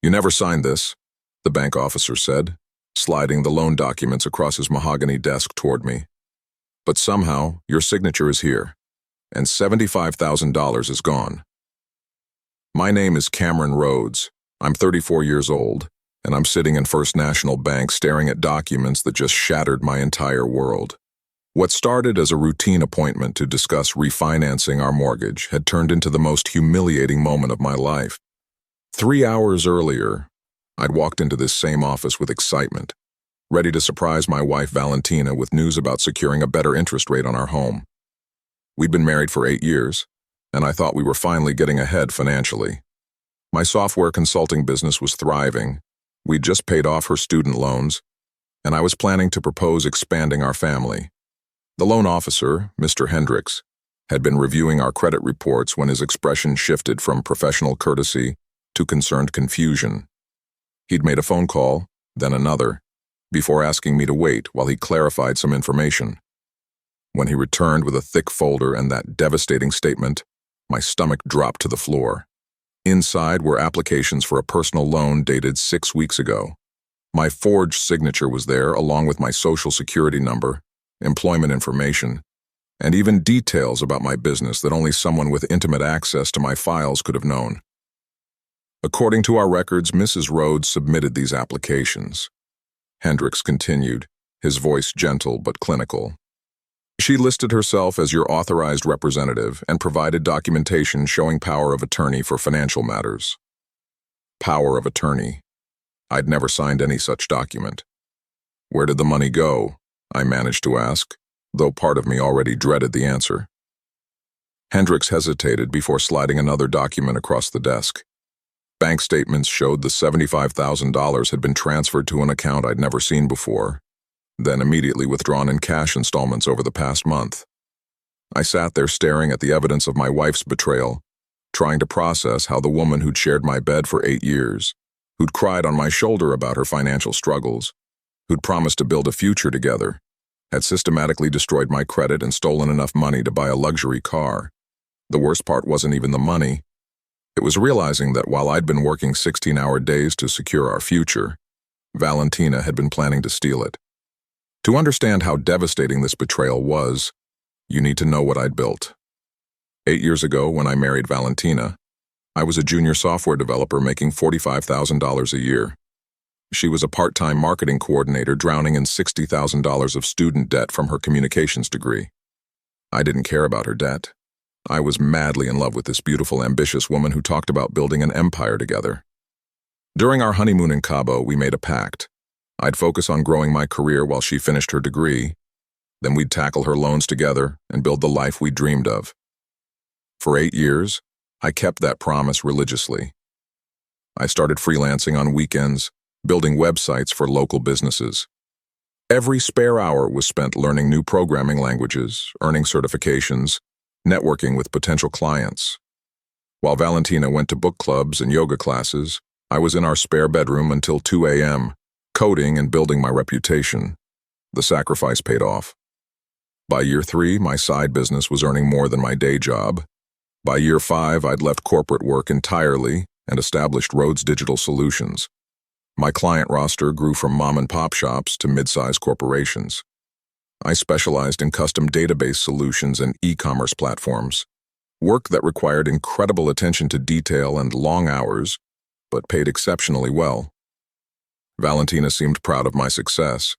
"You never signed this," the bank officer said, sliding the loan documents across his mahogany desk toward me. "But somehow, your signature is here, and $75,000 is gone." My name is Cameron Rhodes. I'm 34 years old, and I'm sitting in First National Bank staring at documents that just shattered my entire world. What started as a routine appointment to discuss refinancing our mortgage had turned into the most humiliating moment of my life. 3 hours earlier, I'd walked into this same office with excitement, ready to surprise my wife Valentina with news about securing a better interest rate on our home. We'd been married for 8 years, and I thought we were finally getting ahead financially. My software consulting business was thriving. We'd just paid off her student loans, and I was planning to propose expanding our family. The loan officer, Mr. Hendricks, had been reviewing our credit reports when his expression shifted from professional courtesy to concerned confusion. He'd made a phone call, then another, before asking me to wait while he clarified some information. When he returned with a thick folder and that devastating statement, my stomach dropped to the floor. Inside were applications for a personal loan dated 6 weeks ago. My forged signature was there, along with my social security number, employment information, and even details about my business that only someone with intimate access to my files could have known. According to our records, Mrs. Rhodes submitted these applications. Hendricks continued, his voice gentle but clinical. "She listed herself as your authorized representative and provided documentation showing power of attorney for financial matters." Power of attorney. I'd never signed any such document. "Where did the money go?" I managed to ask, though part of me already dreaded the answer. Hendricks hesitated before sliding another document across the desk. Bank statements showed the $75,000 had been transferred to an account I'd never seen before, then immediately withdrawn in cash installments over the past month. I sat there staring at the evidence of my wife's betrayal, trying to process how the woman who'd shared my bed for 8 years, who'd cried on my shoulder about her financial struggles, who'd promised to build a future together, had systematically destroyed my credit and stolen enough money to buy a luxury car. The worst part wasn't even the money. It was realizing that while I'd been working 16-hour days to secure our future, Valentina had been planning to steal it. To understand how devastating this betrayal was, you need to know what I'd built. 8 years ago, when I married Valentina, I was a junior software developer making $45,000 a year. She was a part-time marketing coordinator drowning in $60,000 of student debt from her communications degree. I didn't care about her debt. I was madly in love with this beautiful, ambitious woman who talked about building an empire together. During our honeymoon in Cabo, we made a pact. I'd focus on growing my career while she finished her degree. Then we'd tackle her loans together and build the life we dreamed of. For 8 years, I kept that promise religiously. I started freelancing on weekends, building websites for local businesses. Every spare hour was spent learning new programming languages, earning certifications, networking with potential clients. While Valentina went to book clubs and yoga classes, I was in our spare bedroom until 2 a.m., coding and building my reputation. The sacrifice paid off. By year 3, my side business was earning more than my day job. By year 5, I'd left corporate work entirely and established Rhodes Digital Solutions. My client roster grew from mom-and-pop shops to mid-size corporations. I specialized in custom database solutions and e-commerce platforms, work that required incredible attention to detail and long hours, but paid exceptionally well. Valentina seemed proud of my success.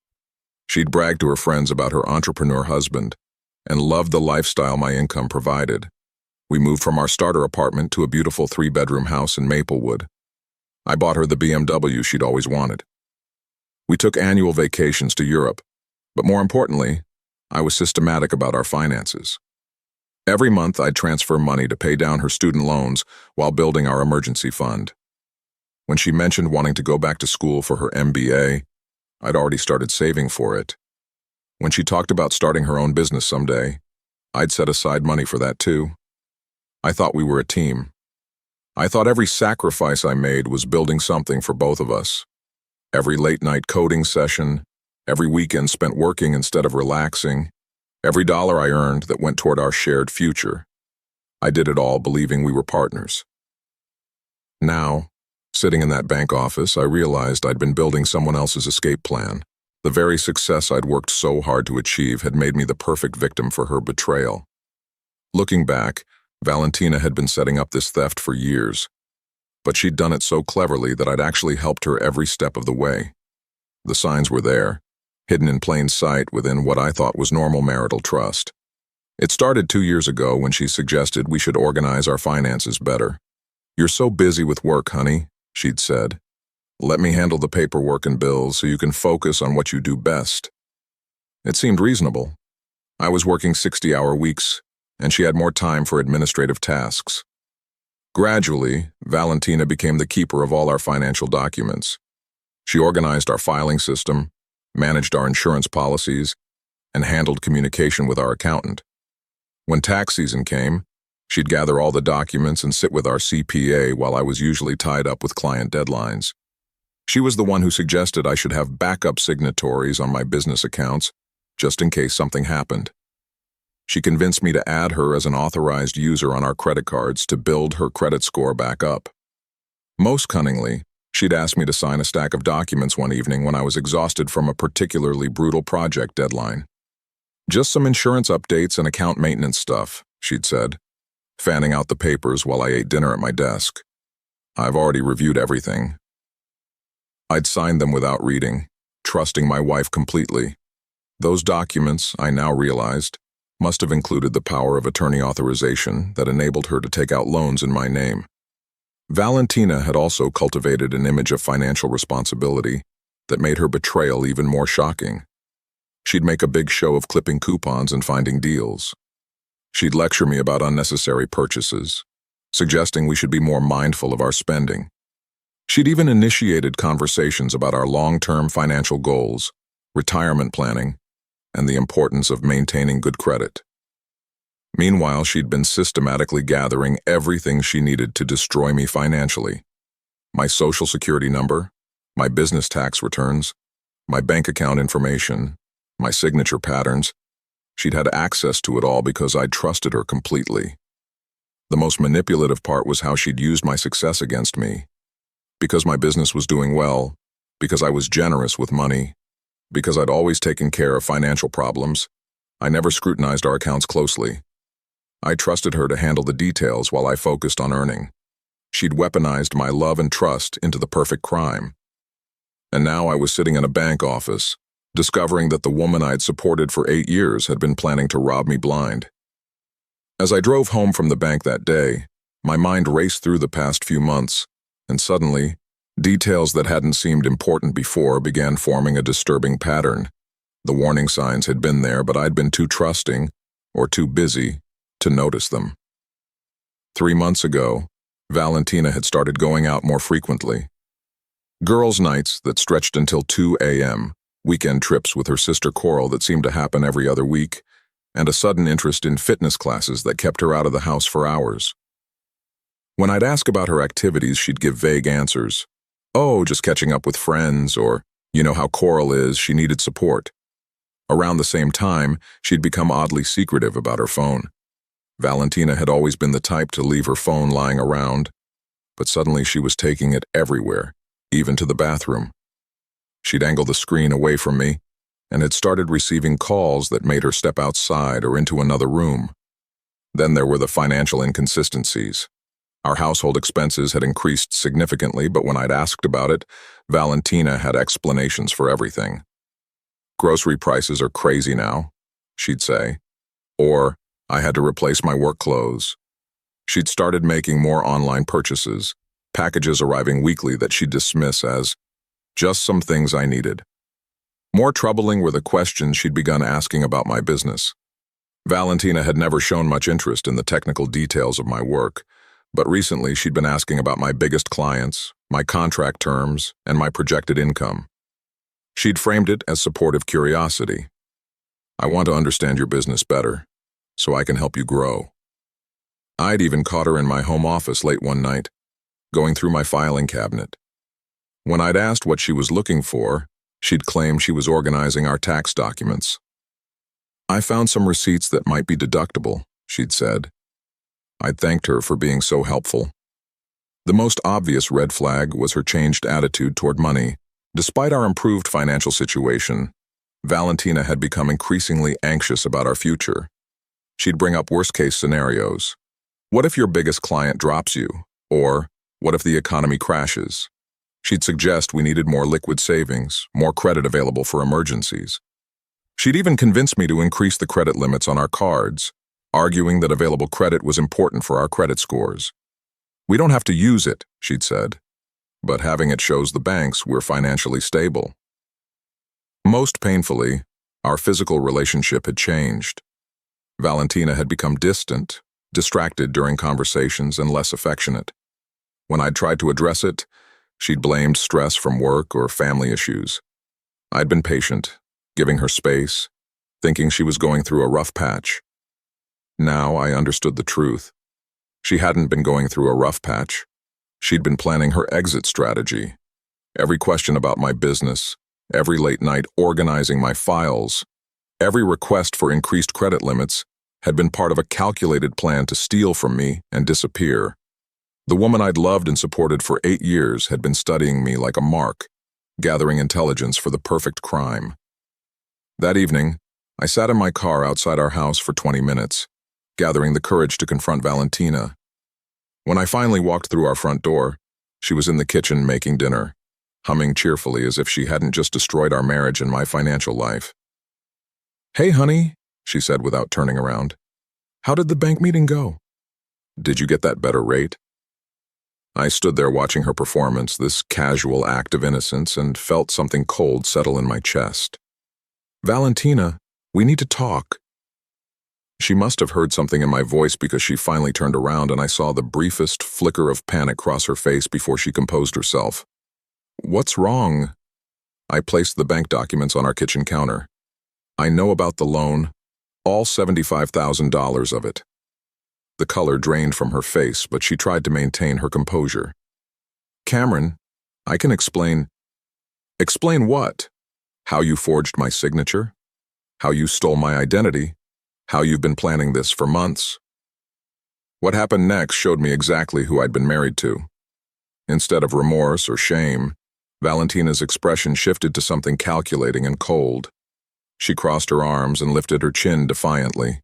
She'd bragged to her friends about her entrepreneur husband and loved the lifestyle my income provided. We moved from our starter apartment to a beautiful 3-bedroom house in Maplewood. I bought her the BMW she'd always wanted. We took annual vacations to Europe, but more importantly, I was systematic about our finances. Every month, I'd transfer money to pay down her student loans while building our emergency fund. When she mentioned wanting to go back to school for her MBA, I'd already started saving for it. When she talked about starting her own business someday, I'd set aside money for that too. I thought we were a team. I thought every sacrifice I made was building something for both of us. Every late-night coding session, every weekend spent working instead of relaxing, every dollar I earned that went toward our shared future. I did it all believing we were partners. Now, Sitting in that bank office, I realized I'd been building someone else's escape plan. The very success I'd worked so hard to achieve had made me the perfect victim for her betrayal. Looking back, Valentina had been setting up this theft for years, but she'd done it so cleverly that I'd actually helped her every step of the way. The signs were there, hidden in plain sight within what I thought was normal marital trust. It started 2 years ago when she suggested we should organize our finances better. "You're so busy with work, honey," she'd said. "Let me handle the paperwork and bills so you can focus on what you do best." It seemed reasonable. I was working 60-hour weeks, and she had more time for administrative tasks. Gradually, Valentina became the keeper of all our financial documents. She organized our filing system, managed our insurance policies, and handled communication with our accountant. When tax season came, she'd gather all the documents and sit with our CPA while I was usually tied up with client deadlines. She was the one who suggested I should have backup signatories on my business accounts, just in case something happened. She convinced me to add her as an authorized user on our credit cards to build her credit score back up. Most cunningly, she'd asked me to sign a stack of documents one evening when I was exhausted from a particularly brutal project deadline. "Just some insurance updates and account maintenance stuff," she'd said, fanning out the papers while I ate dinner at my desk. "I've already reviewed everything." I'd signed them without reading, trusting my wife completely. Those documents, I now realized, must have included the power of attorney authorization that enabled her to take out loans in my name. Valentina had also cultivated an image of financial responsibility that made her betrayal even more shocking. She'd make a big show of clipping coupons and finding deals. She'd lecture me about unnecessary purchases, suggesting we should be more mindful of our spending. She'd even initiated conversations about our long-term financial goals, retirement planning, and the importance of maintaining good credit. Meanwhile, she'd been systematically gathering everything she needed to destroy me financially. My social security number, my business tax returns, my bank account information, my signature patterns. She'd had access to it all because I'd trusted her completely. The most manipulative part was how she'd used my success against me. Because my business was doing well, because I was generous with money, because I'd always taken care of financial problems, I never scrutinized our accounts closely. I trusted her to handle the details while I focused on earning. She'd weaponized my love and trust into the perfect crime. And now I was sitting in a bank office, discovering that the woman I'd supported for 8 years had been planning to rob me blind. As I drove home from the bank that day, my mind raced through the past few months, and suddenly, details that hadn't seemed important before began forming a disturbing pattern. The warning signs had been there, but I'd been too trusting, or too busy, to notice them. 3 months ago, Valentina had started going out more frequently. Girls' nights that stretched until 2 a.m., weekend trips with her sister Coral that seemed to happen every other week, and a sudden interest in fitness classes that kept her out of the house for hours. When I'd ask about her activities, she'd give vague answers. "Oh, just catching up with friends," or, "You know how Coral is, she needed support." Around the same time, she'd become oddly secretive about her phone. Valentina had always been the type to leave her phone lying around, but suddenly she was taking it everywhere, even to the bathroom. She'd angle the screen away from me, and had started receiving calls that made her step outside or into another room. Then there were the financial inconsistencies. Our household expenses had increased significantly, but when I'd asked about it, Valentina had explanations for everything. "Grocery prices are crazy now," she'd say. Or, "I had to replace my work clothes." She'd started making more online purchases, packages arriving weekly that she'd dismiss as just some things I needed. More troubling were the questions she'd begun asking about my business. Valentina had never shown much interest in the technical details of my work, but recently she'd been asking about my biggest clients, my contract terms, and my projected income. She'd framed it as supportive curiosity. "I want to understand your business better, so I can help you grow." I'd even caught her in my home office late one night, going through my filing cabinet. When I'd asked what she was looking for, she'd claimed she was organizing our tax documents. "I found some receipts that might be deductible," she'd said. I'd thanked her for being so helpful. The most obvious red flag was her changed attitude toward money. Despite our improved financial situation, Valentina had become increasingly anxious about our future. She'd bring up worst-case scenarios. What if your biggest client drops you? Or, what if the economy crashes? She'd suggest we needed more liquid savings, more credit available for emergencies. She'd even convinced me to increase the credit limits on our cards, arguing that available credit was important for our credit scores. We don't have to use it, she'd said, but having it shows the banks we're financially stable. Most painfully, our physical relationship had changed. Valentina had become distant, distracted during conversations, and less affectionate. When I'd tried to address it, she'd blamed stress from work or family issues. I'd been patient, giving her space, thinking she was going through a rough patch. Now I understood the truth. She hadn't been going through a rough patch. She'd been planning her exit strategy. Every question about my business, every late night organizing my files, every request for increased credit limits had been part of a calculated plan to steal from me and disappear. The woman I'd loved and supported for 8 years had been studying me like a mark, gathering intelligence for the perfect crime. That evening, I sat in my car outside our house for 20 minutes, gathering the courage to confront Valentina. When I finally walked through our front door, she was in the kitchen making dinner, humming cheerfully as if she hadn't just destroyed our marriage and my financial life. "Hey, honey," she said without turning around. "How did the bank meeting go? Did you get that better rate?" I stood there watching her performance, this casual act of innocence, and felt something cold settle in my chest. "Valentina, we need to talk." She must have heard something in my voice because she finally turned around and I saw the briefest flicker of panic cross her face before she composed herself. "What's wrong?" I placed the bank documents on our kitchen counter. "I know about the loan, all $75,000 of it." The color drained from her face, but she tried to maintain her composure. "Cameron, I can explain." "Explain what? How you forged my signature? How you stole my identity? How you've been planning this for months?" What happened next showed me exactly who I'd been married to. Instead of remorse or shame, Valentina's expression shifted to something calculating and cold. She crossed her arms and lifted her chin defiantly.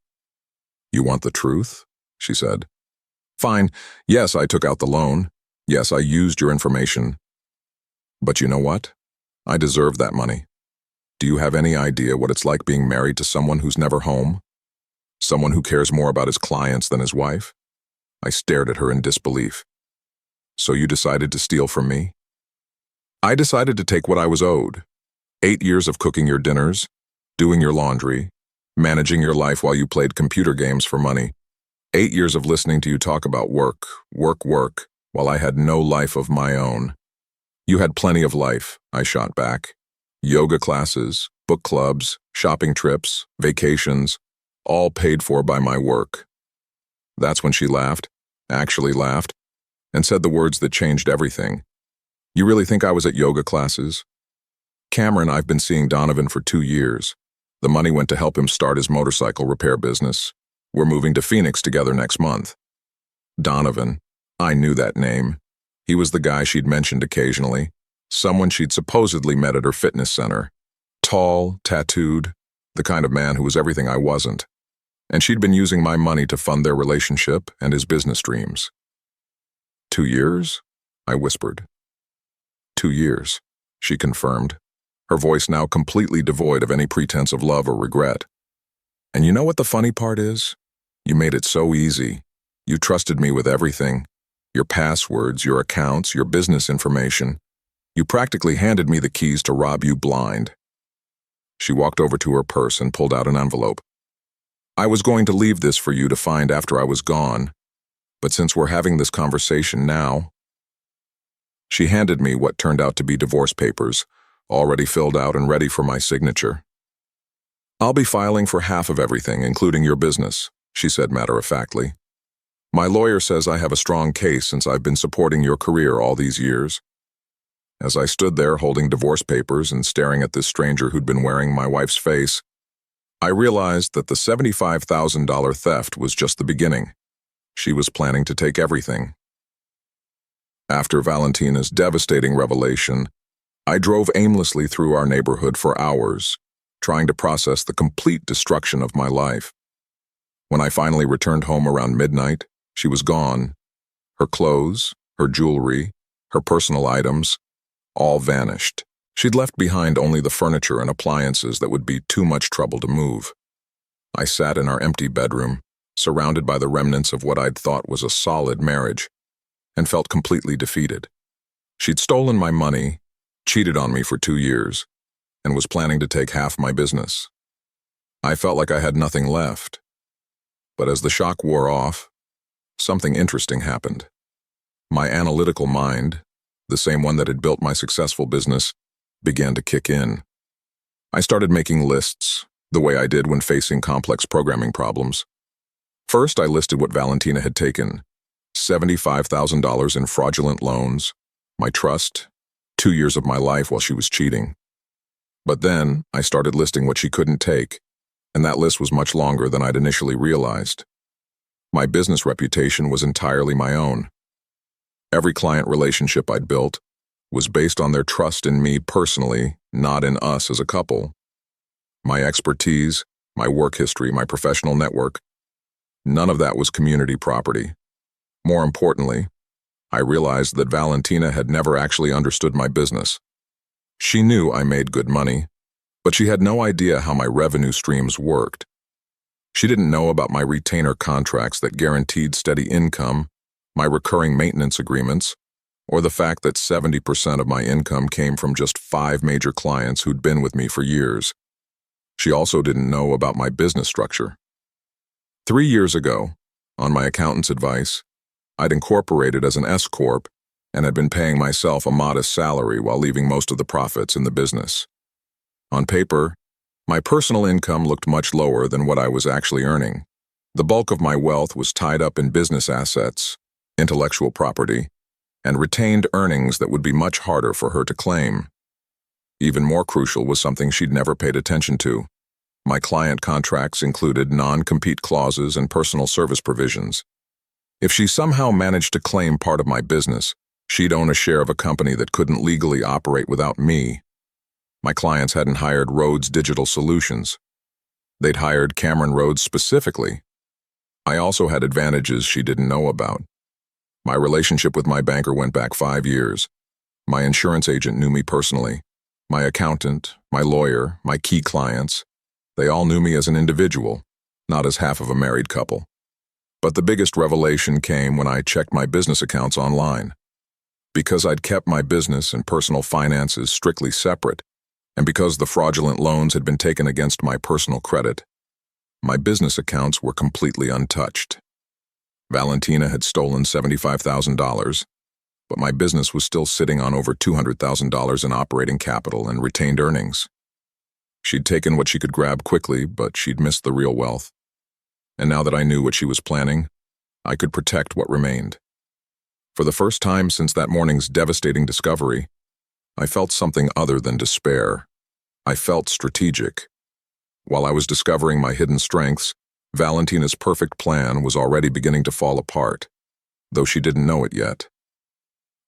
"You want the truth?" she said. "Fine. Yes, I took out the loan. Yes, I used your information. But you know what? I deserve that money. Do you have any idea what it's like being married to someone who's never home? Someone who cares more about his clients than his wife?" I stared at her in disbelief. "So you decided to steal from me?" "I decided to take what I was owed. 8 years of cooking your dinners, doing your laundry, managing your life while you played computer games for money. 8 years of listening to you talk about work, work, work, while I had no life of my own." "You had plenty of life," I shot back. "Yoga classes, book clubs, shopping trips, vacations, all paid for by my work." That's when she laughed, actually laughed, and said the words that changed everything. "You really think I was at yoga classes? Cameron, I've been seeing Donovan for 2 years. The money went to help him start his motorcycle repair business. We're moving to Phoenix together next month." Donovan. I knew that name. He was the guy she'd mentioned occasionally, someone she'd supposedly met at her fitness center. Tall, tattooed, the kind of man who was everything I wasn't. And she'd been using my money to fund their relationship and his business dreams. 2 years? I whispered. 2 years, she confirmed, her voice now completely devoid of any pretense of love or regret. "And you know what the funny part is? You made it so easy. You trusted me with everything. Your passwords, your accounts, your business information. You practically handed me the keys to rob you blind." She walked over to her purse and pulled out an envelope. "I was going to leave this for you to find after I was gone, but since we're having this conversation now..." She handed me what turned out to be divorce papers, already filled out and ready for my signature. "I'll be filing for half of everything, including your business," she said matter-of-factly. "My lawyer says I have a strong case since I've been supporting your career all these years." As I stood there holding divorce papers and staring at this stranger who'd been wearing my wife's face, I realized that the $75,000 theft was just the beginning. She was planning to take everything. After Valentina's devastating revelation, I drove aimlessly through our neighborhood for hours, trying to process the complete destruction of my life. When I finally returned home around midnight, she was gone. Her clothes, her jewelry, her personal items, all vanished. She'd left behind only the furniture and appliances that would be too much trouble to move. I sat in our empty bedroom, surrounded by the remnants of what I'd thought was a solid marriage, and felt completely defeated. She'd stolen my money, cheated on me for 2 years, and was planning to take half my business. I felt like I had nothing left. But as the shock wore off, something interesting happened. My analytical mind, the same one that had built my successful business, began to kick in. I started making lists, the way I did when facing complex programming problems. First, I listed what Valentina had taken: $75,000 in fraudulent loans, my trust, 2 years of my life while she was cheating. But then, I started listing what she couldn't take, and that list was much longer than I'd initially realized. My business reputation was entirely my own. Every client relationship I'd built was based on their trust in me personally, not in us as a couple. My expertise, my work history, my professional network, none of that was community property. More importantly, I realized that Valentina had never actually understood my business. She knew I made good money, but she had no idea how my revenue streams worked. She didn't know about my retainer contracts that guaranteed steady income, my recurring maintenance agreements, or the fact that 70% of my income came from just 5 major clients who'd been with me for years. She also didn't know about my business structure. 3 years ago, on my accountant's advice, I'd incorporated as an S-corp and had been paying myself a modest salary while leaving most of the profits in the business. On paper, my personal income looked much lower than what I was actually earning. The bulk of my wealth was tied up in business assets, intellectual property, and retained earnings that would be much harder for her to claim. Even more crucial was something she'd never paid attention to. My client contracts included non-compete clauses and personal service provisions. If she somehow managed to claim part of my business, she'd own a share of a company that couldn't legally operate without me. My clients hadn't hired Rhodes Digital Solutions. They'd hired Cameron Rhodes specifically. I also had advantages she didn't know about. My relationship with my banker went back 5 years. My insurance agent knew me personally. My accountant, my lawyer, my key clients, they all knew me as an individual, not as half of a married couple. But the biggest revelation came when I checked my business accounts online. Because I'd kept my business and personal finances strictly separate, and because the fraudulent loans had been taken against my personal credit, my business accounts were completely untouched. Valentina had stolen $75,000, but my business was still sitting on over $200,000 in operating capital and retained earnings. She'd taken what she could grab quickly, but she'd missed the real wealth. And now that I knew what she was planning, I could protect what remained. For the first time since that morning's devastating discovery, I felt something other than despair. I felt strategic. While I was discovering my hidden strengths, Valentina's perfect plan was already beginning to fall apart, though she didn't know it yet.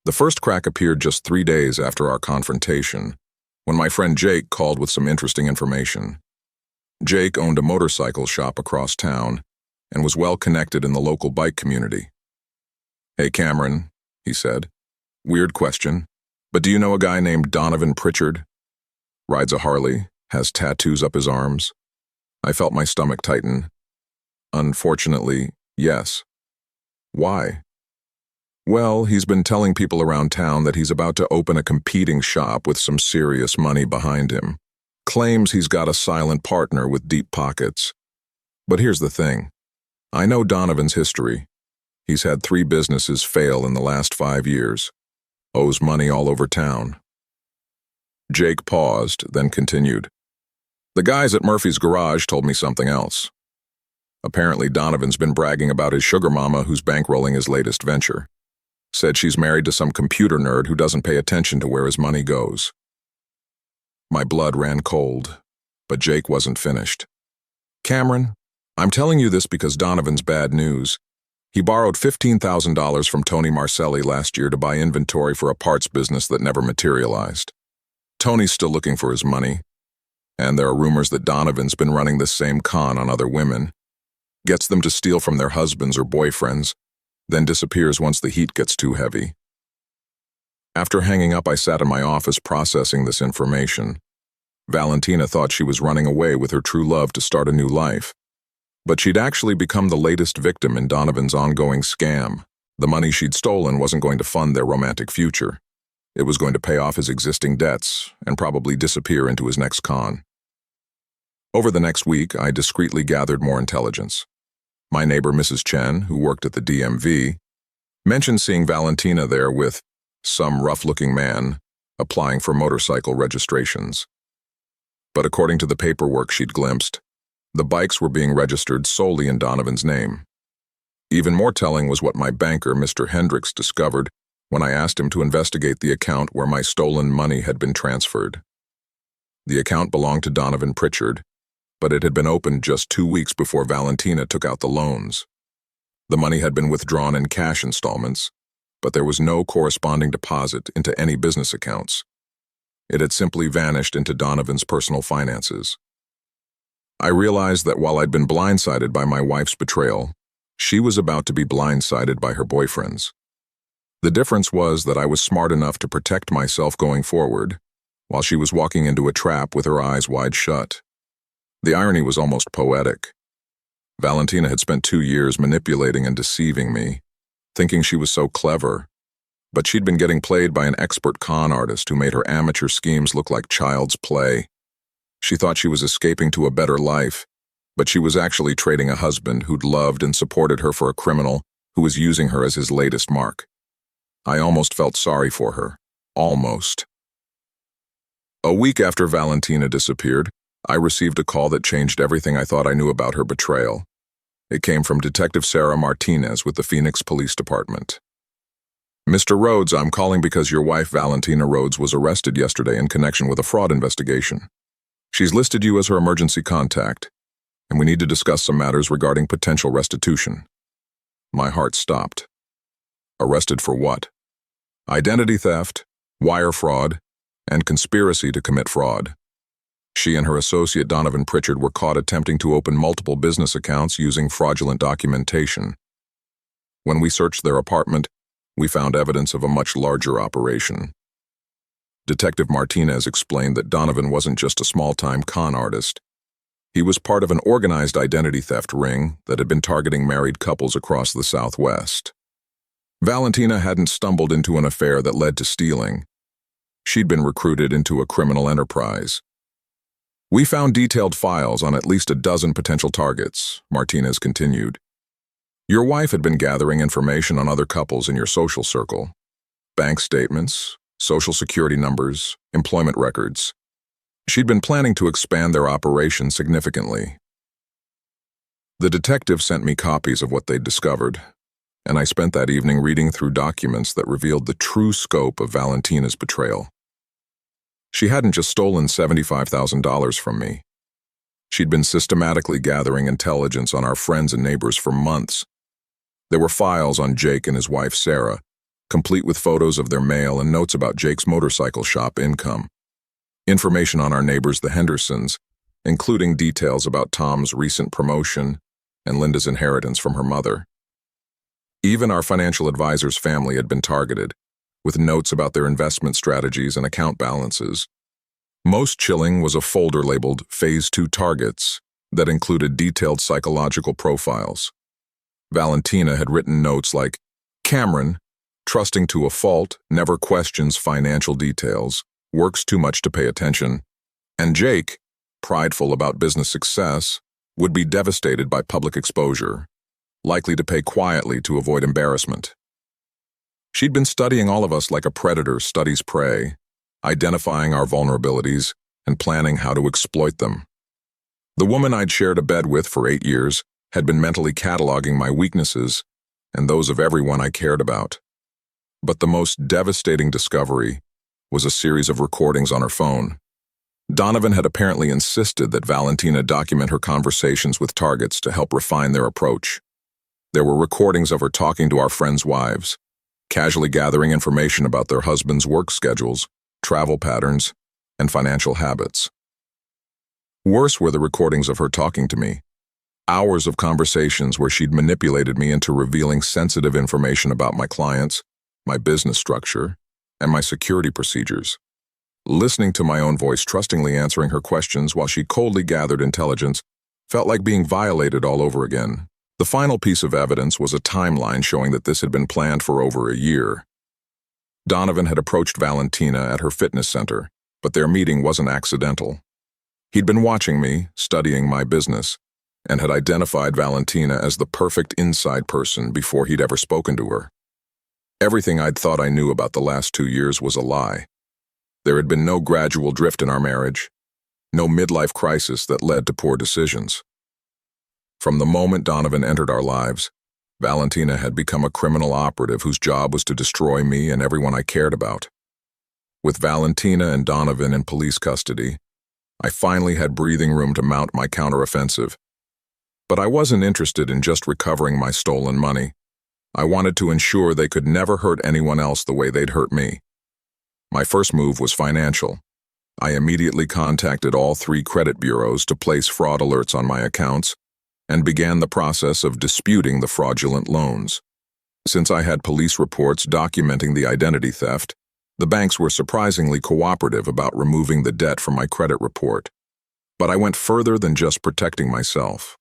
The first crack appeared just 3 days after our confrontation, when my friend Jake called with some interesting information. Jake owned a motorcycle shop across town and was well connected in the local bike community. "Hey Cameron," he said. "Weird question, but do you know a guy named Donovan Pritchard? Rides a Harley, has tattoos up his arms." I felt my stomach tighten. "Unfortunately, yes." "Why?" "Well, he's been telling people around town that he's about to open a competing shop with some serious money behind him. Claims he's got a silent partner with deep pockets. But here's the thing. I know Donovan's history. He's had 3 businesses fail in the last 5 years. Owes money all over town." Jake paused, then continued. "The guys at Murphy's Garage told me something else. Apparently Donovan's been bragging about his sugar mama who's bankrolling his latest venture. Said she's married to some computer nerd who doesn't pay attention to where his money goes." My blood ran cold, but Jake wasn't finished. "Cameron, I'm telling you this because Donovan's bad news. He borrowed $15,000 from Tony Marcelli last year to buy inventory for a parts business that never materialized. Tony's still looking for his money, and there are rumors that Donovan's been running this same con on other women, gets them to steal from their husbands or boyfriends, then disappears once the heat gets too heavy. After hanging up, I sat in my office processing this information. Valentina thought she was running away with her true love to start a new life. But she'd actually become the latest victim in Donovan's ongoing scam. The money she'd stolen wasn't going to fund their romantic future. It was going to pay off his existing debts and probably disappear into his next con. Over the next week, I discreetly gathered more intelligence. My neighbor, Mrs. Chen, who worked at the DMV, mentioned seeing Valentina there with some rough-looking man applying for motorcycle registrations. But according to the paperwork she'd glimpsed, the bikes were being registered solely in Donovan's name. Even more telling was what my banker, Mr. Hendricks, discovered when I asked him to investigate the account where my stolen money had been transferred. The account belonged to Donovan Pritchard, but it had been opened just 2 weeks before Valentina took out the loans. The money had been withdrawn in cash installments, but there was no corresponding deposit into any business accounts. It had simply vanished into Donovan's personal finances. I realized that while I'd been blindsided by my wife's betrayal, she was about to be blindsided by her boyfriend's. The difference was that I was smart enough to protect myself going forward, while she was walking into a trap with her eyes wide shut. The irony was almost poetic. Valentina had spent 2 years manipulating and deceiving me, thinking she was so clever, but she'd been getting played by an expert con artist who made her amateur schemes look like child's play. She thought she was escaping to a better life, but she was actually trading a husband who'd loved and supported her for a criminal who was using her as his latest mark. I almost felt sorry for her. Almost. A week after Valentina disappeared, I received a call that changed everything I thought I knew about her betrayal. It came from Detective Sarah Martinez with the Phoenix Police Department. "Mr. Rhodes, I'm calling because your wife, Valentina Rhodes, was arrested yesterday in connection with a fraud investigation. She's listed you as her emergency contact, and we need to discuss some matters regarding potential restitution." My heart stopped. Arrested for what? Identity theft, wire fraud, and conspiracy to commit fraud. She and her associate Donovan Pritchard were caught attempting to open multiple business accounts using fraudulent documentation. When we searched their apartment, we found evidence of a much larger operation. Detective Martinez explained that Donovan wasn't just a small-time con artist. He was part of an organized identity theft ring that had been targeting married couples across the Southwest. Valentina hadn't stumbled into an affair that led to stealing. She'd been recruited into a criminal enterprise. We found detailed files on at least a dozen potential targets, Martinez continued. Your wife had been gathering information on other couples in your social circle. Bank statements, social security numbers, employment records. She'd been planning to expand their operation significantly. The detective sent me copies of what they'd discovered, and I spent that evening reading through documents that revealed the true scope of Valentina's betrayal. She hadn't just stolen $75,000 from me. She'd been systematically gathering intelligence on our friends and neighbors for months. There were files on Jake and his wife Sarah, complete with photos of their mail and notes about Jake's motorcycle shop income. Information on our neighbors, the Hendersons, including details about Tom's recent promotion and Linda's inheritance from her mother. Even our financial advisor's family had been targeted, with notes about their investment strategies and account balances. Most chilling was a folder labeled Phase 2 Targets that included detailed psychological profiles. Valentina had written notes like, Cameron, trusting to a fault, never questions financial details, works too much to pay attention, and Jake, prideful about business success, would be devastated by public exposure, likely to pay quietly to avoid embarrassment. She'd been studying all of us like a predator studies prey, identifying our vulnerabilities and planning how to exploit them. The woman I'd shared a bed with for 8 years had been mentally cataloging my weaknesses and those of everyone I cared about. But the most devastating discovery was a series of recordings on her phone. Donovan had apparently insisted that Valentina document her conversations with targets to help refine their approach. There were recordings of her talking to our friends' wives, casually gathering information about their husbands' work schedules, travel patterns, and financial habits. Worse were the recordings of her talking to me. Hours of conversations where she'd manipulated me into revealing sensitive information about my clients, my business structure, and my security procedures. Listening to my own voice trustingly answering her questions while she coldly gathered intelligence felt like being violated all over again. The final piece of evidence was a timeline showing that this had been planned for over a year. Donovan had approached Valentina at her fitness center, but their meeting wasn't accidental. He'd been watching me, studying my business, and had identified Valentina as the perfect inside person before he'd ever spoken to her. Everything I'd thought I knew about the last 2 years was a lie. There had been no gradual drift in our marriage, no midlife crisis that led to poor decisions. From the moment Donovan entered our lives, Valentina had become a criminal operative whose job was to destroy me and everyone I cared about. With Valentina and Donovan in police custody, I finally had breathing room to mount my counteroffensive. But I wasn't interested in just recovering my stolen money. I wanted to ensure they could never hurt anyone else the way they'd hurt me. My first move was financial. I immediately contacted all 3 credit bureaus to place fraud alerts on my accounts and began the process of disputing the fraudulent loans. Since I had police reports documenting the identity theft, the banks were surprisingly cooperative about removing the debt from my credit report. But I went further than just protecting myself.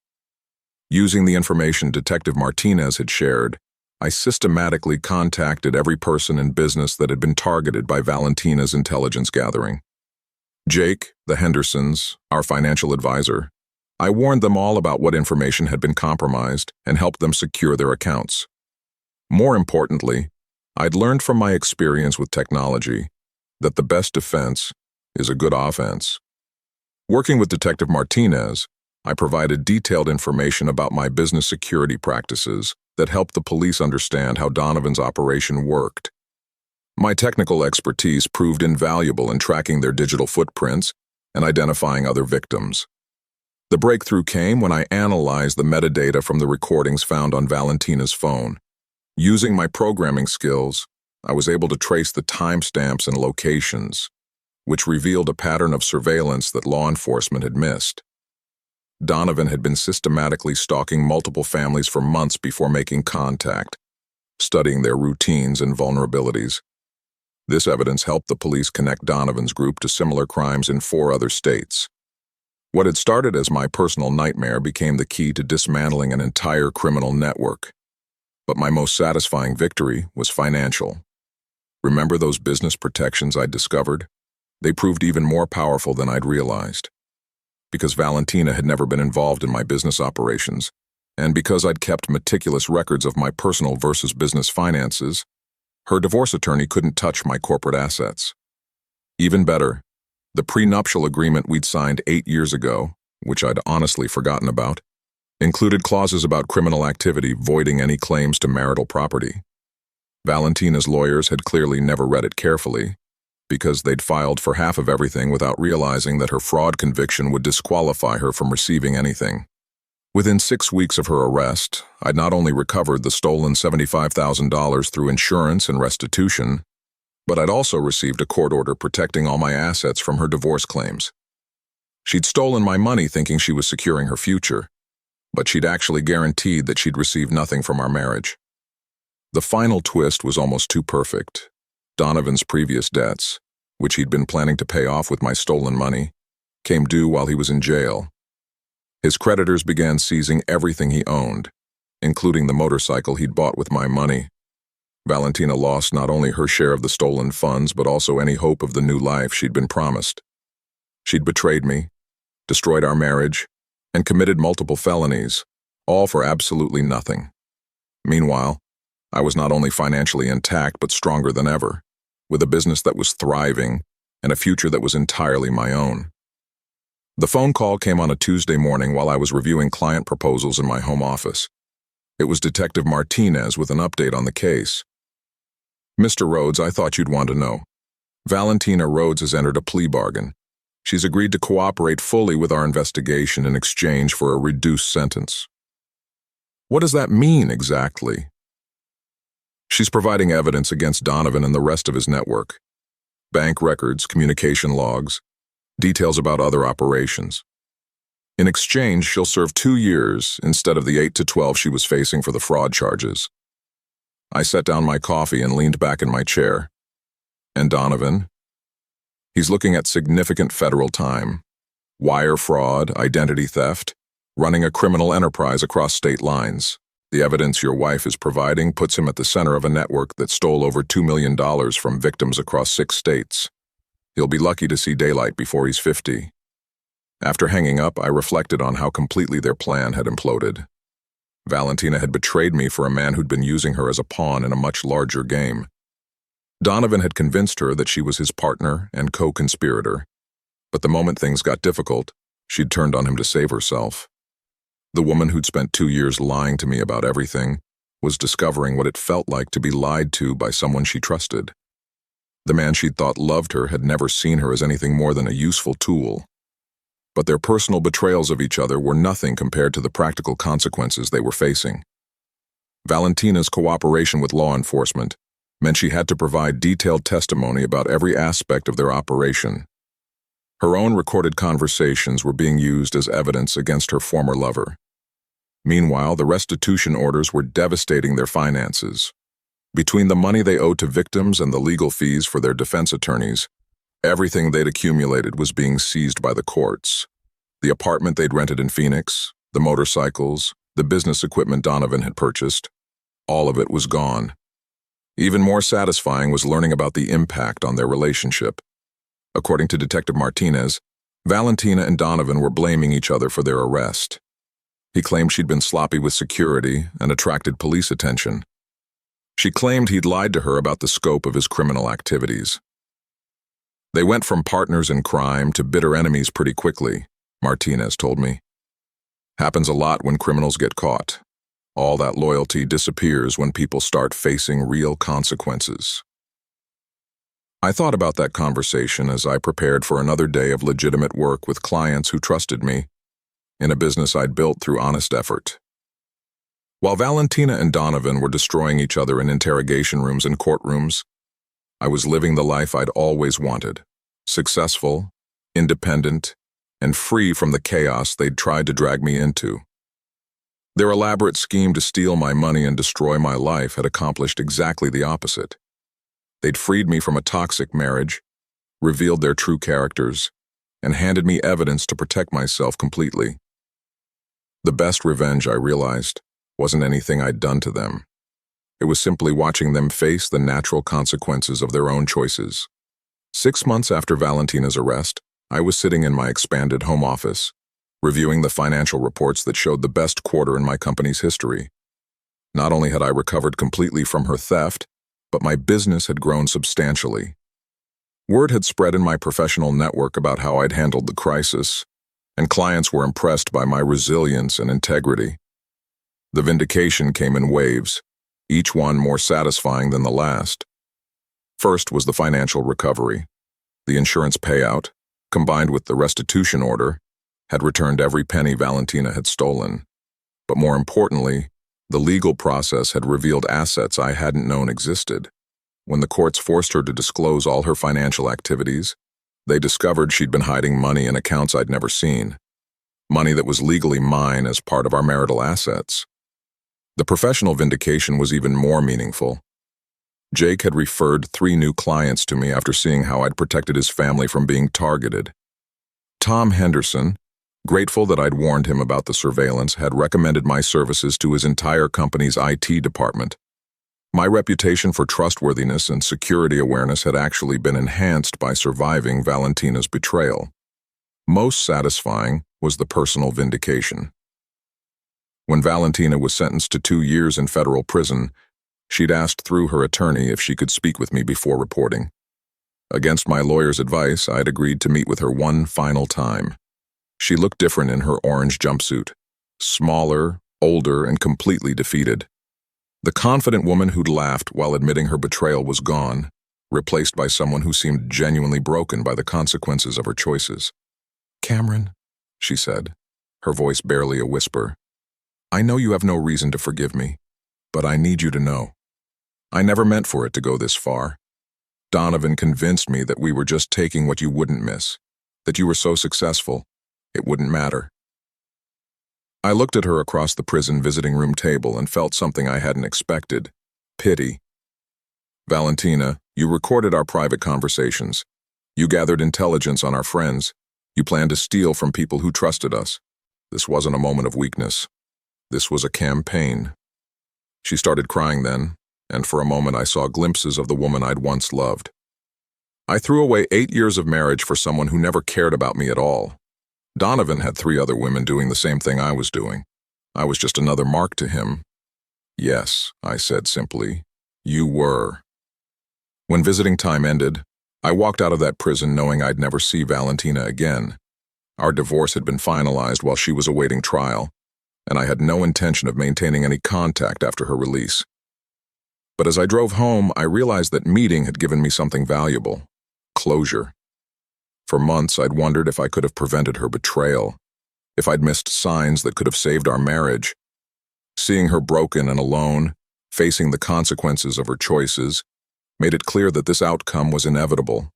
Using the information Detective Martinez had shared, I systematically contacted every person in business that had been targeted by Valentina's intelligence gathering. Jake, the Hendersons, our financial advisor, I warned them all about what information had been compromised and helped them secure their accounts. More importantly, I'd learned from my experience with technology that the best defense is a good offense. Working with Detective Martinez, I provided detailed information about my business security practices that helped the police understand how Donovan's operation worked. My technical expertise proved invaluable in tracking their digital footprints and identifying other victims. The breakthrough came when I analyzed the metadata from the recordings found on Valentina's phone. Using my programming skills, I was able to trace the timestamps and locations, which revealed a pattern of surveillance that law enforcement had missed. Donovan had been systematically stalking multiple families for months before making contact, studying their routines and vulnerabilities. This evidence helped the police connect Donovan's group to similar crimes in 4 other states. What had started as my personal nightmare became the key to dismantling an entire criminal network. But my most satisfying victory was financial. Remember those business protections I'd discovered? They proved even more powerful than I'd realized. Because Valentina had never been involved in my business operations, and because I'd kept meticulous records of my personal versus business finances, her divorce attorney couldn't touch my corporate assets. Even better, the prenuptial agreement we'd signed 8 years ago, which I'd honestly forgotten about, included clauses about criminal activity voiding any claims to marital property. Valentina's lawyers had clearly never read it carefully, because they'd filed for half of everything without realizing that her fraud conviction would disqualify her from receiving anything. Within 6 weeks of her arrest, I'd not only recovered the stolen $75,000 through insurance and restitution, but I'd also received a court order protecting all my assets from her divorce claims. She'd stolen my money thinking she was securing her future, but she'd actually guaranteed that she'd receive nothing from our marriage. The final twist was almost too perfect. Donovan's previous debts, which he'd been planning to pay off with my stolen money, came due while he was in jail. His creditors began seizing everything he owned, including the motorcycle he'd bought with my money. Valentina lost not only her share of the stolen funds, but also any hope of the new life she'd been promised. She'd betrayed me, destroyed our marriage, and committed multiple felonies, all for absolutely nothing. Meanwhile, I was not only financially intact, but stronger than ever, with a business that was thriving and a future that was entirely my own. The phone call came on a Tuesday morning while I was reviewing client proposals in my home office. It was Detective Martinez with an update on the case. "Mr. Rhodes, I thought you'd want to know. Valentina Rhodes has entered a plea bargain. She's agreed to cooperate fully with our investigation in exchange for a reduced sentence." What does that mean exactly? She's providing evidence against Donovan and the rest of his network. Bank records, communication logs, details about other operations. In exchange, she'll serve 2 years instead of the 8 to 12 she was facing for the fraud charges. I set down my coffee and leaned back in my chair. And Donovan? He's looking at significant federal time. Wire fraud, identity theft, running a criminal enterprise across state lines. The evidence your wife is providing puts him at the center of a network that stole over $2 million from victims across 6 states. He'll be lucky to see daylight before he's 50. After hanging up, I reflected on how completely their plan had imploded. Valentina had betrayed me for a man who'd been using her as a pawn in a much larger game. Donovan had convinced her that she was his partner and co-conspirator, but the moment things got difficult, she'd turned on him to save herself. The woman who'd spent 2 years lying to me about everything was discovering what it felt like to be lied to by someone she trusted. The man she'd thought loved her had never seen her as anything more than a useful tool. But their personal betrayals of each other were nothing compared to the practical consequences they were facing. Valentina's cooperation with law enforcement meant she had to provide detailed testimony about every aspect of their operation. Her own recorded conversations were being used as evidence against her former lover. Meanwhile, the restitution orders were devastating their finances. Between the money they owed to victims and the legal fees for their defense attorneys, everything they'd accumulated was being seized by the courts. The apartment they'd rented in Phoenix, the motorcycles, the business equipment Donovan had purchased, all of it was gone. Even more satisfying was learning about the impact on their relationship. According to Detective Martinez, Valentina and Donovan were blaming each other for their arrest. He claimed she'd been sloppy with security and attracted police attention. She claimed he'd lied to her about the scope of his criminal activities. They went from partners in crime to bitter enemies pretty quickly, Martinez told me. Happens a lot when criminals get caught. All that loyalty disappears when people start facing real consequences. I thought about that conversation as I prepared for another day of legitimate work with clients who trusted me, in a business I'd built through honest effort. While Valentina and Donovan were destroying each other in interrogation rooms and courtrooms, I was living the life I'd always wanted, successful, independent, and free from the chaos they'd tried to drag me into. Their elaborate scheme to steal my money and destroy my life had accomplished exactly the opposite. They'd freed me from a toxic marriage, revealed their true characters, and handed me evidence to protect myself completely. The best revenge, I realized, wasn't anything I'd done to them. It was simply watching them face the natural consequences of their own choices. 6 months after Valentina's arrest, I was sitting in my expanded home office, reviewing the financial reports that showed the best quarter in my company's history. Not only had I recovered completely from her theft, but my business had grown substantially. Word had spread in my professional network about how I'd handled the crisis, and clients were impressed by my resilience and integrity. The vindication came in waves, each one more satisfying than the last. First was the financial recovery. The insurance payout, combined with the restitution order, had returned every penny Valentina had stolen. But more importantly, the legal process had revealed assets I hadn't known existed. When the courts forced her to disclose all her financial activities, they discovered she'd been hiding money in accounts I'd never seen. Money that was legally mine as part of our marital assets. The professional vindication was even more meaningful. Jake had referred 3 new clients to me after seeing how I'd protected his family from being targeted. Tom Henderson, grateful that I'd warned him about the surveillance, had recommended my services to his entire company's IT department. My reputation for trustworthiness and security awareness had actually been enhanced by surviving Valentina's betrayal. Most satisfying was the personal vindication. When Valentina was sentenced to 2 years in federal prison, she'd asked through her attorney if she could speak with me before reporting. Against my lawyer's advice, I'd agreed to meet with her one final time. She looked different in her orange jumpsuit, smaller, older, and completely defeated. The confident woman who'd laughed while admitting her betrayal was gone, replaced by someone who seemed genuinely broken by the consequences of her choices. "Cameron," she said, her voice barely a whisper, I know you have no reason to forgive me, but I need you to know. I never meant for it to go this far. Donovan convinced me that we were just taking what you wouldn't miss, that you were so successful, it wouldn't matter. I looked at her across the prison visiting room table and felt something I hadn't expected: pity. Valentina, you recorded our private conversations. You gathered intelligence on our friends. You planned to steal from people who trusted us. This wasn't a moment of weakness. This was a campaign. She started crying then, and for a moment I saw glimpses of the woman I'd once loved. I threw away 8 years of marriage for someone who never cared about me at all. Donovan had 3 other women doing the same thing I was doing. I was just another mark to him. Yes, I said simply, you were. When visiting time ended, I walked out of that prison knowing I'd never see Valentina again. Our divorce had been finalized while she was awaiting trial, and I had no intention of maintaining any contact after her release. But as I drove home, I realized that meeting had given me something valuable: closure. For months, I'd wondered if I could have prevented her betrayal, if I'd missed signs that could have saved our marriage. Seeing her broken and alone, facing the consequences of her choices, made it clear that this outcome was inevitable.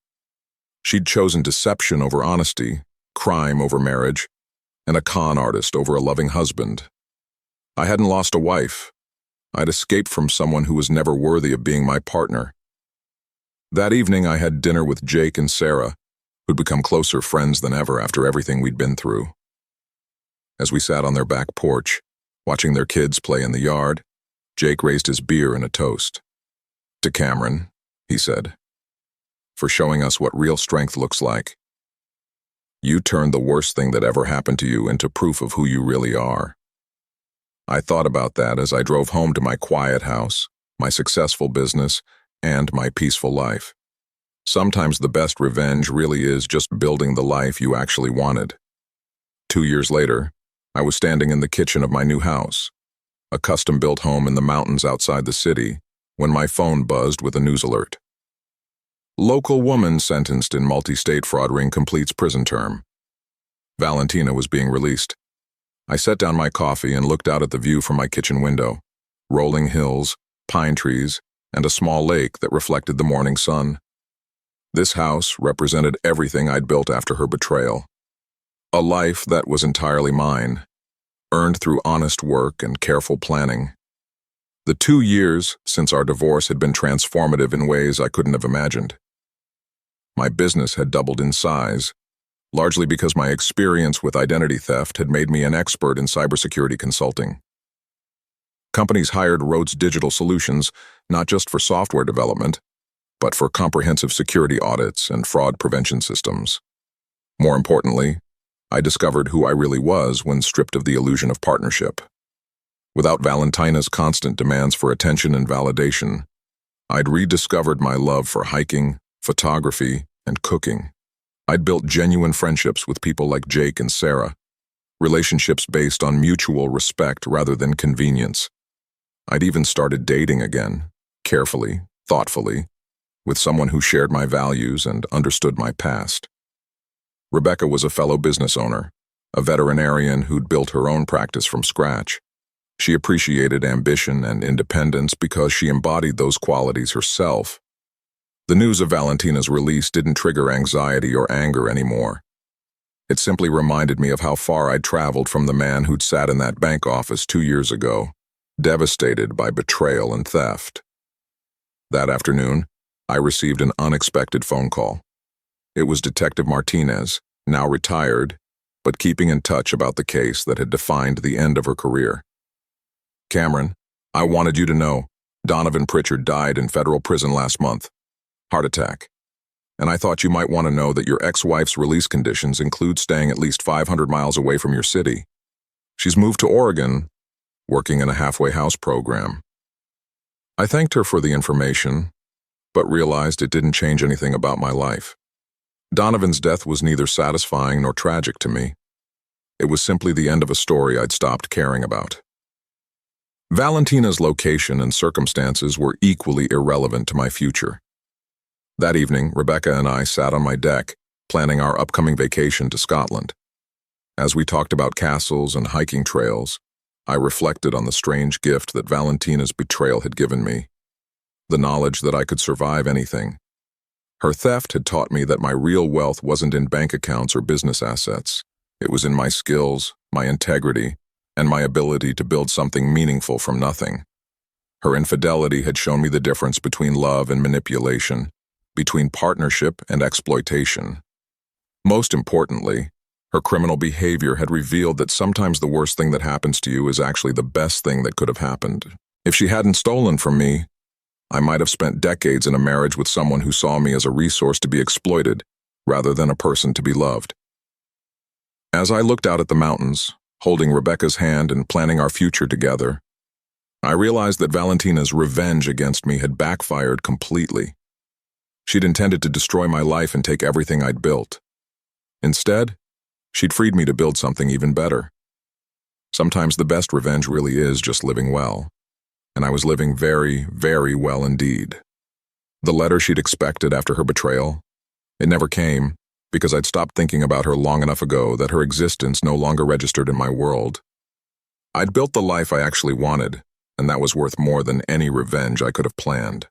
She'd chosen deception over honesty, crime over marriage, and a con artist over a loving husband. I hadn't lost a wife. I'd escaped from someone who was never worthy of being my partner. That evening, I had dinner with Jake and Sarah, who'd become closer friends than ever after everything we'd been through. As we sat on their back porch, watching their kids play in the yard, Jake raised his beer in a toast. To Cameron, he said, for showing us what real strength looks like. You turned the worst thing that ever happened to you into proof of who you really are. I thought about that as I drove home to my quiet house, my successful business, and my peaceful life. Sometimes the best revenge really is just building the life you actually wanted. 2 years later, I was standing in the kitchen of my new house, a custom-built home in the mountains outside the city, when my phone buzzed with a news alert. Local woman sentenced in multi-state fraud ring completes prison term. Valentina was being released. I set down my coffee and looked out at the view from my kitchen window: rolling hills, pine trees, and a small lake that reflected the morning sun. This house represented everything I'd built after her betrayal. A life that was entirely mine, earned through honest work and careful planning. The 2 years since our divorce had been transformative in ways I couldn't have imagined. My business had doubled in size, largely because my experience with identity theft had made me an expert in cybersecurity consulting. Companies hired Rhodes Digital Solutions not just for software development, but for comprehensive security audits and fraud prevention systems. More importantly, I discovered who I really was when stripped of the illusion of partnership. Without Valentina's constant demands for attention and validation, I'd rediscovered my love for hiking, photography, and cooking. I'd built genuine friendships with people like Jake and Sarah, relationships based on mutual respect rather than convenience. I'd even started dating again, carefully, thoughtfully, with someone who shared my values and understood my past. Rebecca was a fellow business owner, a veterinarian who'd built her own practice from scratch. She appreciated ambition and independence because she embodied those qualities herself. The news of Valentina's release didn't trigger anxiety or anger anymore. It simply reminded me of how far I'd traveled from the man who'd sat in that bank office 2 years ago, devastated by betrayal and theft. That afternoon, I received an unexpected phone call. It was Detective Martinez, now retired, but keeping in touch about the case that had defined the end of her career. Cameron, I wanted you to know, Donovan Pritchard died in federal prison last month. Heart attack. And I thought you might want to know that your ex-wife's release conditions include staying at least 500 miles away from your city. She's moved to Oregon, working in a halfway house program. I thanked her for the information, but realized it didn't change anything about my life. Donovan's death was neither satisfying nor tragic to me. It was simply the end of a story I'd stopped caring about. Valentina's location and circumstances were equally irrelevant to my future. That evening, Rebecca and I sat on my deck, planning our upcoming vacation to Scotland. As we talked about castles and hiking trails, I reflected on the strange gift that Valentina's betrayal had given me, the knowledge that I could survive anything. Her theft had taught me that my real wealth wasn't in bank accounts or business assets. It was in my skills, my integrity, and my ability to build something meaningful from nothing. Her infidelity had shown me the difference between love and manipulation, between partnership and exploitation. Most importantly, her criminal behavior had revealed that sometimes the worst thing that happens to you is actually the best thing that could have happened. If she hadn't stolen from me, I might have spent decades in a marriage with someone who saw me as a resource to be exploited, rather than a person to be loved. As I looked out at the mountains, holding Rebecca's hand and planning our future together, I realized that Valentina's revenge against me had backfired completely. She'd intended to destroy my life and take everything I'd built. Instead, she'd freed me to build something even better. Sometimes the best revenge really is just living well. And I was living very, very well indeed. The letter she'd expected after her betrayal, it never came because I'd stopped thinking about her long enough ago that her existence no longer registered in my world. I'd built the life I actually wanted, and that was worth more than any revenge I could have planned.